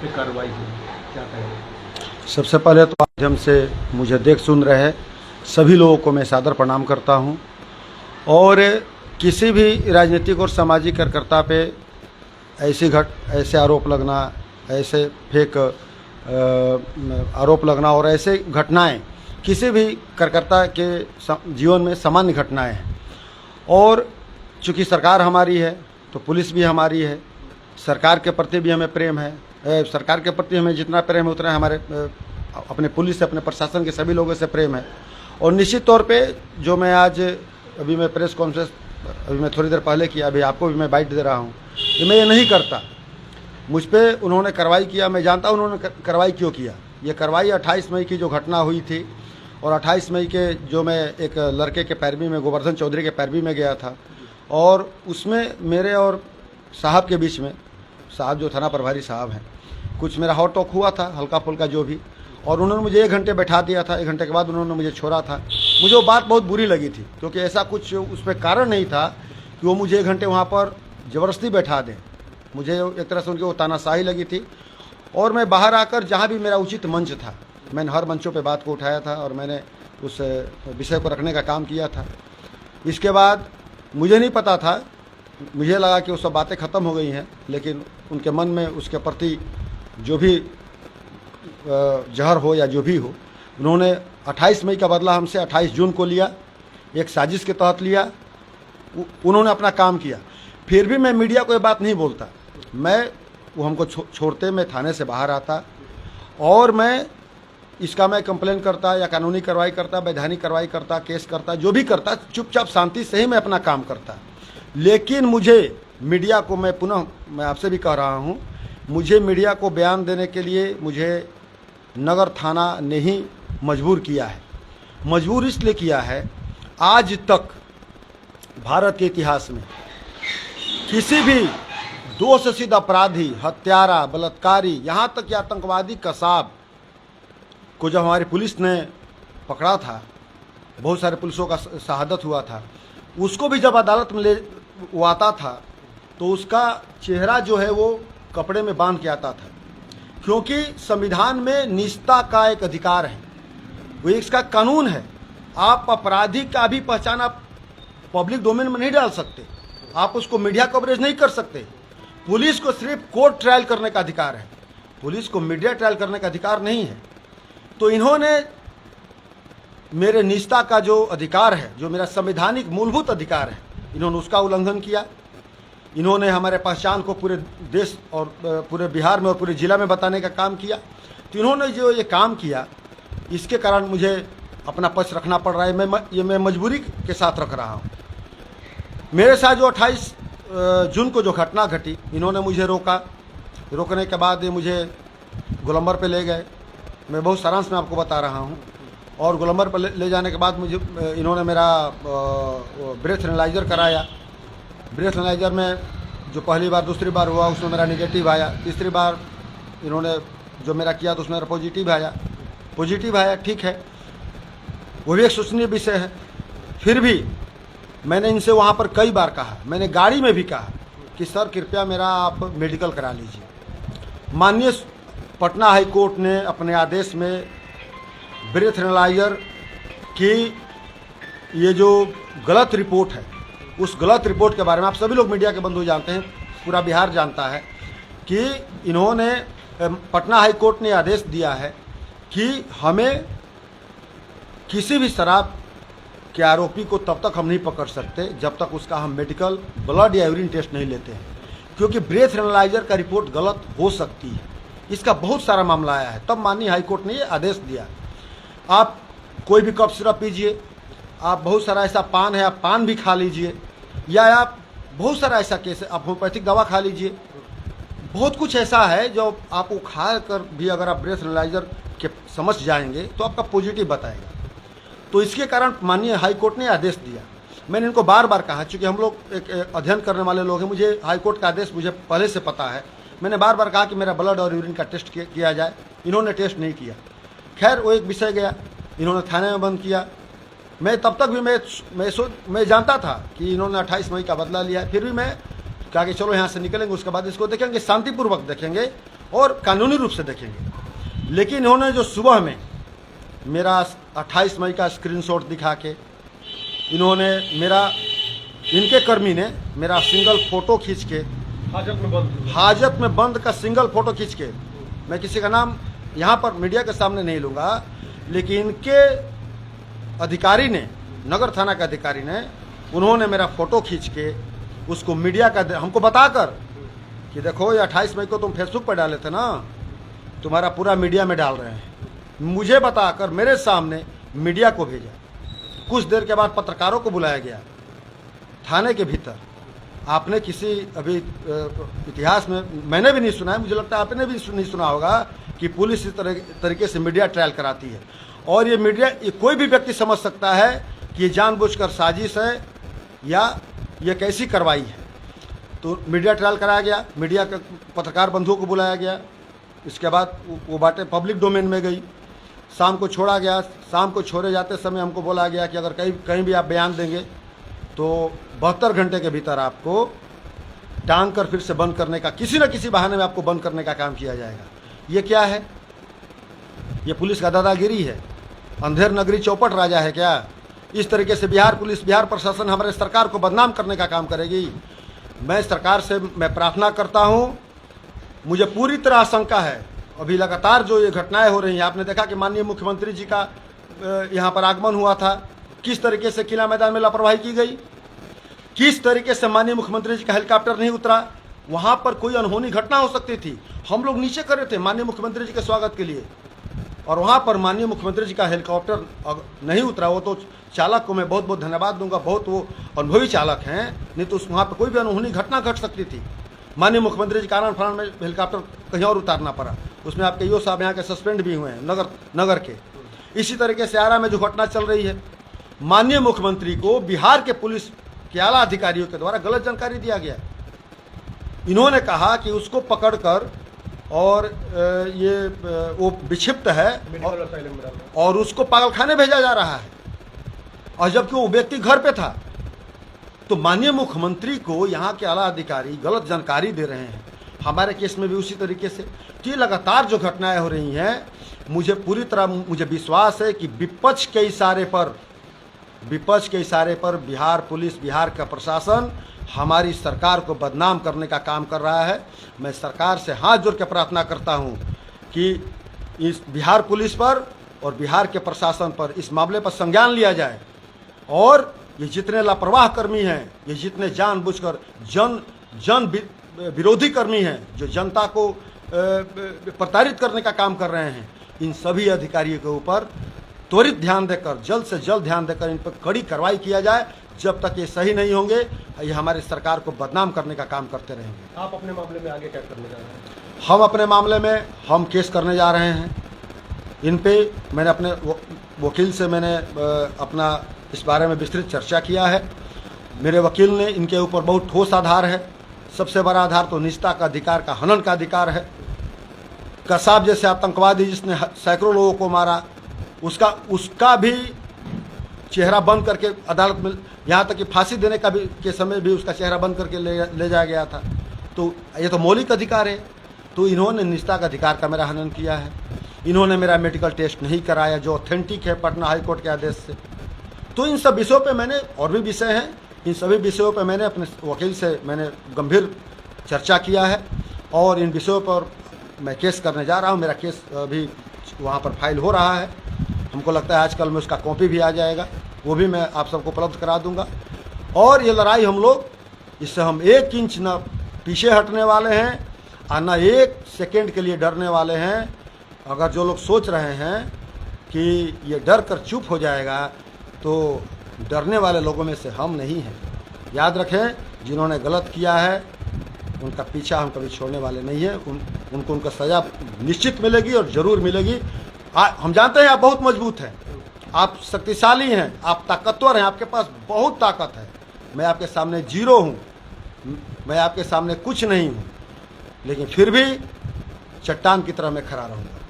पे कार्रवाई हुई, क्या कहेंगे? सबसे पहले तो माध्यम से मुझे देख सुन रहे सभी लोगों को मैं सादर प्रणाम करता हूं और किसी भी राजनीतिक और सामाजिक कार्यकर्ता पे ऐसे आरोप लगना, ऐसे फेक आरोप लगना और ऐसे घटनाएं किसी भी कार्यकर्ता के जीवन में सामान्य घटनाएं हैं। और चूँकि सरकार हमारी है तो पुलिस भी हमारी है, सरकार के प्रति भी हमें प्रेम है। सरकार के प्रति हमें जितना प्रेम है उतना हमारे अपने पुलिस से, अपने प्रशासन के सभी लोगों से प्रेम है। और निश्चित तौर पे जो मैं आज अभी मैं प्रेस कॉन्फ्रेंस अभी मैं थोड़ी देर पहले किया, अभी आपको भी मैं बाइट दे रहा हूँ कि मैं ये नहीं करता। मुझ पर उन्होंने कार्रवाई किया, मैं जानता हूँ उन्होंने कार्रवाई क्यों किया। ये कार्रवाई 28 मई की जो घटना हुई थी और 28 मई के जो मैं एक लड़के के पैरवी में, गोवर्धन चौधरी के पैरवी में गया था और उसमें मेरे और साहब के बीच में, साहब जो थाना प्रभारी साहब हैं, कुछ मेरा हॉट टॉक हुआ था हल्का फुल्का जो भी, और उन्होंने मुझे 1 घंटे बैठा दिया था। 1 घंटे के बाद उन्होंने मुझे छोड़ा था। मुझे वो बात बहुत बुरी लगी थी क्योंकि ऐसा कुछ उस पर कारण नहीं था कि वो मुझे 1 घंटे वहाँ पर ज़बरदस्ती बैठा दें। मुझे एक तरह से उनकी वो तानाशाही लगी थी और मैं बाहर आकर जहाँ भी मेरा उचित मंच था, मैंने हर मंचों पे बात को उठाया था और मैंने उस विषय को रखने का काम किया था। इसके बाद मुझे नहीं पता था, मुझे लगा कि वो सब बातें ख़त्म हो गई हैं, लेकिन उनके मन में उसके प्रति जो भी जहर हो या जो भी हो, उन्होंने 28 मई का बदला हमसे 28 जून को लिया, एक साजिश के तहत लिया। उन्होंने अपना काम किया। फिर भी मैं मीडिया को ये बात नहीं बोलता। वो हमको छोड़ते, मैं थाने से बाहर आता और मैं कंप्लेन करता या कानूनी कार्रवाई करता, वैधानिक कार्रवाई करता, केस करता, जो भी करता, चुपचाप शांति से ही मैं अपना काम करता। लेकिन मुझे मीडिया को मैं आपसे भी कह रहा हूँ, मुझे मीडिया को बयान देने के लिए मुझे नगर थाना ने ही मजबूर किया है। मजबूर इसलिए किया है, आज तक भारत के इतिहास में किसी भी दोषसिद्ध अपराधी, हत्यारा, बलात्कारी, यहाँ तक कि आतंकवादी कसाब को जब हमारी पुलिस ने पकड़ा था, बहुत सारे पुलिसों का शहादत हुआ था, उसको भी जब अदालत में वो आता था तो उसका चेहरा जो है वो कपड़े में बांध के आता था, क्योंकि संविधान में निजता का एक अधिकार है, वो इसका कानून है। आप अपराधी का भी पहचान आप पब्लिक डोमेन में नहीं डाल सकते, आप उसको मीडिया कवरेज नहीं कर सकते। पुलिस को सिर्फ कोर्ट ट्रायल करने का अधिकार है, पुलिस को मीडिया ट्रायल करने का अधिकार नहीं है। तो इन्होंने मेरे निजता का जो अधिकार है, जो मेरा संवैधानिक मूलभूत अधिकार है, इन्होंने उसका उल्लंघन किया। इन्होंने हमारे पहचान को पूरे देश और पूरे बिहार में और पूरे जिला में बताने का काम किया। तो इन्होंने जो ये काम किया, इसके कारण मुझे अपना पक्ष रखना पड़ रहा है। मैं मजबूरी के साथ रख रहा हूँ। मेरे साथ जो 28 जून को जो घटना घटी, इन्होंने मुझे रोका। रोकने के बाद ये मुझे गोलंबर पे ले गए। मैं बहुत सारांश में आपको बता रहा हूँ। और गोलंबर पर ले जाने के बाद मुझे इन्होंने मेरा ब्रेथ एनालाइजर कराया। ब्रेथ एनालाइजर में जो पहली बार, दूसरी बार हुआ उसमें मेरा निगेटिव आया। तीसरी बार इन्होंने जो मेरा किया तो उसमें मेरा पॉजिटिव आया। ठीक है, वो भी एक सोचनीय विषय है। फिर भी मैंने इनसे वहाँ पर कई बार कहा, मैंने गाड़ी में भी कहा कि सर कृपया मेरा आप मेडिकल करा लीजिए। माननीय पटना हाई कोर्ट ने अपने आदेश में ब्रेथ एनालाइजर की ये जो गलत रिपोर्ट है, उस गलत रिपोर्ट के बारे में आप सभी लोग मीडिया के बंधु जानते हैं, पूरा बिहार जानता है कि इन्होंने पटना हाई कोर्ट ने आदेश दिया है कि हमें किसी भी शराब के आरोपी को तब तक हम नहीं पकड़ सकते जब तक उसका हम मेडिकल, ब्लड या यूरिन टेस्ट नहीं लेते हैं, क्योंकि ब्रेथ एनालाइजर का रिपोर्ट गलत हो सकती है। इसका बहुत सारा मामला आया है, तब माननीय हाई कोर्ट ने ये आदेश दिया। आप कोई भी कफ सिरप पीजिए, आप बहुत सारा ऐसा पान है, आप पान भी खा लीजिए, या आप बहुत सारा ऐसा केस है, आप होम्योपैथिक दवा खा लीजिए। बहुत कुछ ऐसा है जो आपको खा कर भी अगर आप ब्रेथ एनालाइजर के समझ जाएंगे तो आपका पॉजिटिव बताएगा। तो इसके कारण माननीय हाई कोर्ट ने आदेश दिया। मैंने इनको बार बार कहा, चूँकि हम लोग एक अध्ययन करने वाले लोग हैं, मुझे हाई कोर्ट का आदेश मुझे पहले से पता है। मैंने बार बार कहा कि मेरा ब्लड और यूरिन का टेस्ट किया जाए, इन्होंने टेस्ट नहीं किया। खैर वो एक विषय गया, इन्होंने थाने में बंद किया। मैं तब तक भी मैं जानता था कि इन्होंने 28 मई का बदला लिया है। फिर भी मैं कहा कि चलो यहाँ से निकलेंगे, उसके बाद इसको देखेंगे, शांतिपूर्वक देखेंगे और कानूनी रूप से देखेंगे। लेकिन इन्होंने जो सुबह में मेरा 28 मई का स्क्रीनशॉट दिखा के इन्होंने इनके कर्मी ने मेरा सिंगल फोटो खींच के हाजत में बंद का सिंगल फोटो खींच के, मैं किसी का नाम यहाँ पर मीडिया के सामने नहीं लूँगा, लेकिन इनके अधिकारी ने, नगर थाना के अधिकारी ने, उन्होंने मेरा फोटो खींच के उसको मीडिया का हमको बताकर कि देखो ये 28 मई को तुम फेसबुक पर डाले थे ना, तुम्हारा पूरा मीडिया में डाल रहे हैं, मुझे बताकर मेरे सामने मीडिया को भेजा। कुछ देर के बाद पत्रकारों को बुलाया गया थाने के भीतर। आपने किसी अभी इतिहास में मैंने भी नहीं सुना है, मुझे लगता है आपने भी नहीं सुना होगा कि पुलिस इस तरीके से मीडिया ट्रायल कराती है। और ये मीडिया, ये कोई भी व्यक्ति समझ सकता है कि ये जानबूझकर साजिश है या ये कैसी कार्रवाई है। तो मीडिया ट्रायल कराया गया, मीडिया के पत्रकार बंधुओं को बुलाया गया, इसके बाद वो बातें पब्लिक डोमेन में गई। शाम को छोड़ा गया। शाम को छोड़े जाते समय हमको बोला गया कि अगर कहीं भी आप बयान देंगे तो 72 घंटे के भीतर आपको टांग कर फिर से बंद करने का, किसी न किसी बहाने में आपको बंद करने का काम किया जाएगा। ये क्या है? ये पुलिस का दादागिरी है। अंधेर नगरी चौपट राजा है क्या? इस तरीके से बिहार पुलिस, बिहार प्रशासन हमारे सरकार को बदनाम करने का काम करेगी। मैं सरकार से प्रार्थना करता हूँ, मुझे पूरी तरह आशंका है, अभी लगातार जो ये घटनाएं हो रही हैं, आपने देखा कि माननीय मुख्यमंत्री जी का यहाँ पर आगमन हुआ था, किस तरीके से किला मैदान में लापरवाही की गई, किस तरीके से माननीय मुख्यमंत्री जी का हेलीकॉप्टर नहीं उतरा। वहाँ पर कोई अनहोनी घटना हो सकती थी। हम लोग नीचे खड़े थे माननीय मुख्यमंत्री जी के स्वागत के लिए, और वहाँ पर माननीय मुख्यमंत्री जी का हेलीकॉप्टर नहीं उतरा। वो तो चालक को मैं बहुत बहुत धन्यवाद दूंगा, बहुत वो अनुभवी चालक हैं, नहीं तो वहाँ पर कोई भी अनहोनी घटना घट सकती थी। माननीय मुख्यमंत्री जी का आनंद फानन में हेलीकॉप्टर कहीं और उतारना पड़ा, उसमें आपके ईओ साहब यहाँ के सस्पेंड भी हुए हैं नगर के। इसी तरीके से आरा में जो घटना चल रही है, माननीय मुख्यमंत्री को बिहार के पुलिस के आला अधिकारियों के द्वारा गलत जानकारी दिया गया। इन्होंने कहा कि उसको पकड़कर और वो विक्षिप्त है और उसको पागलखाने भेजा जा रहा है, और जबकि वो व्यक्ति घर पे था। तो माननीय मुख्यमंत्री को यहाँ के आला अधिकारी गलत जानकारी दे रहे हैं। हमारे केस में भी उसी तरीके से कि लगातार जो घटनाएं हो रही हैं, मुझे पूरी तरह मुझे विश्वास है कि विपक्ष के इशारे पर बिहार पुलिस, बिहार का प्रशासन हमारी सरकार को बदनाम करने का काम कर रहा है। मैं सरकार से हाथ जोड़ के प्रार्थना करता हूं कि इस बिहार पुलिस पर और बिहार के प्रशासन पर इस मामले पर संज्ञान लिया जाए, और ये जितने लापरवाह कर्मी हैं, ये जितने जानबूझकर जन विरोधी कर्मी हैं, जो जनता को प्रताड़ित करने का काम कर रहे हैं, इन सभी अधिकारियों के ऊपर त्वरित ध्यान देकर, जल्द से जल्द ध्यान देकर इन पर कड़ी कार्रवाई किया जाए। जब तक ये सही नहीं होंगे, ये हमारी सरकार को बदनाम करने का काम करते रहेंगे। आप अपने मामले में आगे क्या करने जा रहे हैं? हम अपने मामले में केस करने जा रहे हैं। इन पे मैंने अपने वकील से अपना इस बारे में विस्तृत चर्चा किया है। मेरे वकील ने इनके ऊपर बहुत ठोस आधार है। सबसे बड़ा आधार तो निजता का अधिकार का हनन का अधिकार है। कसाब जैसे आतंकवादी जिसने सैकड़ों लोगों को मारा, उसका भी चेहरा बंद करके अदालत में, यहाँ तक कि फांसी देने का भी के समय भी उसका चेहरा बंद करके ले जाया गया था। तो ये तो मौलिक अधिकार है। तो इन्होंने निजता का अधिकार का मेरा हनन किया है। इन्होंने मेरा मेडिकल टेस्ट नहीं कराया जो ऑथेंटिक है पटना हाईकोर्ट के आदेश से। तो इन सब विषयों पे मैंने, और भी विषय हैं, इन सभी विषयों पे मैंने अपने वकील से गंभीर चर्चा किया है, और इन विषयों पर मैं केस करने जा रहा हूँ। मेरा केस अभी वहाँ पर फाइल हो रहा है। हमको लगता है आजकल में उसका कॉपी भी आ जाएगा, वो भी मैं आप सबको उपलब्ध करा दूंगा। और ये लड़ाई हम लोग, इससे हम 1 इंच न पीछे हटने वाले हैं और न 1 सेकेंड के लिए डरने वाले हैं। अगर जो लोग सोच रहे हैं कि ये डर कर चुप हो जाएगा, तो डरने वाले लोगों में से हम नहीं हैं। याद रखें, जिन्होंने गलत किया है उनका पीछा हम कभी छोड़ने वाले नहीं हैं। उनको उनका सज़ा निश्चित मिलेगी और ज़रूर मिलेगी। हम जानते हैं आप बहुत मजबूत हैं, आप शक्तिशाली हैं, आप ताकतवर हैं, आपके पास बहुत ताकत है। मैं आपके सामने जीरो हूँ, मैं आपके सामने कुछ नहीं हूँ, लेकिन फिर भी चट्टान की तरह मैं खड़ा रहूँगा।